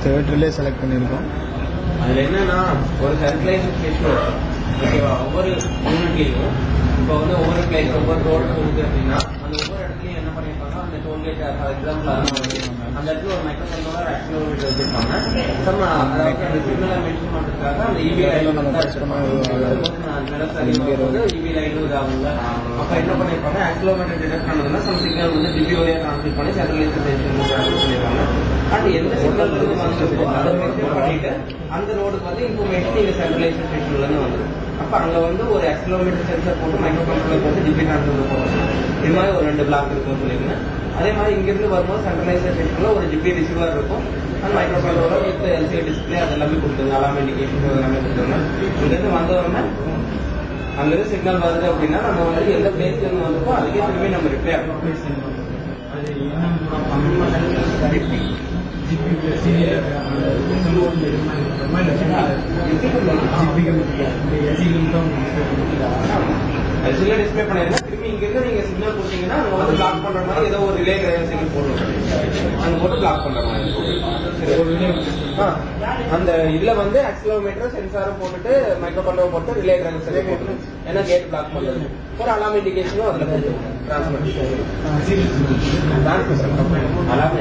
Third relay select பண்ணியிருக்கோம். அதில் என்னன்னா ஒரு சர்க்குலேஷன் ஸ்டேஷன் இருக்கும். ஓகேவா, ஒவ்வொரு யூனிட்லேயும் இப்போ வந்து ஒவ்வொரு பிளேஸ் ஒவ்வொரு ரோடு போகுது அப்படின்னா அந்த ஒவ்வொரு இடத்துலையும் என்ன பண்ணியிருப்பாங்க, அந்த டோல்கேட் எக்ஸாம்பிள் அந்த இடத்துல ஒரு மைக்ரோ கண்ட்ரோலர் ஆக்சிலரோமீட்டர் வச்சிருப்பாங்க. அதாவது அந்த சிக்னலை மென்ஷன் பண்ணுறதுக்காக அந்த இபி லைன் நிலத்தறிவோது இபி லைன் இதாகுங்க. அப்போ என்ன பண்ணியிருப்பாங்க, ஆக்சிலரோமீட்டர் டிடெக்ட் பண்ணதுன்னா சம் சிக்னல் வந்து டிபிஓயா டிரான்ஸ்மிட் பண்ணி சென்ட்ரலைஸ்ட் ஸ்டேஷன் பண்ணியிருப்பாங்க. அது எந்த சிக்னல் இருந்து வந்துருக்கோ அதை மென்ஷன் பண்ணிட்டு அந்த ரோடுக்கு வந்து இன்ஃபர்மேஷன் நீங்க சென்ட்ரலைஸ்ட் ஸ்டேஷன்லேருந்து வந்துடும். அப்போ அங்கே வந்து ஒரு ஆக்சிலரோமீட்டர் சென்சர் போட்டு மைக்ரோ கண்ட்ரோலர் போட்டு டிபி டிரான்ஸ்மிட்டர் போடுறோம். இது மாதிரி ஒரு 2 பிளாக் இருக்குன்னு சொல்லியிருந்தேன். அதே மாதிரி இங்கிருந்து வரும்போது சென்ட்ரலைஸ்ட் ஸ்டேஷன்ல ஒரு ஜிபி ரிசீவர் இருக்கும். அந்த micro controller with LCD display அது எல்லாமே கொடுத்துருங்க, அலாம் இண்டிகேஷன் எல்லாமே கொடுத்துருங்க. இங்கிருந்து வந்தவொடனே அங்கிருந்து சிக்னல் வருது அப்படின்னா நம்ம வந்து எந்த பிளேஸ்ல இருந்து வந்திருக்கோ அதுக்கே திரும்பி நம்ம ரிப்ளை ஆகும். டிஸ்பிளே பண்ணிருந்தா திரும்பி இங்கிருந்து நீங்க சிக்னல் கொடுத்தீங்கன்னா அங்க வந்து பிளாக் பண்ற மாதிரி ஏதோ ஒரு ரிலே சிக்னல் போடுவோம். அங்க போட்டு பிளாக் பண்ற மாதிரி அந்த இதுல வந்து ஆக்சிலரோமீட்டர் சென்சாரும் போட்டுட்டு மைக்ரோ கண்ட்ரோலர் போட்டு ரிலே டிரான்ஸ்மிட்டர் போட்டு ஏன்னா கேட் பிளாக் பண்றது ஒரு அலாம் இண்டிகேஷனும் அதுல டிரான்ஸ்மிட்டர் அலாம்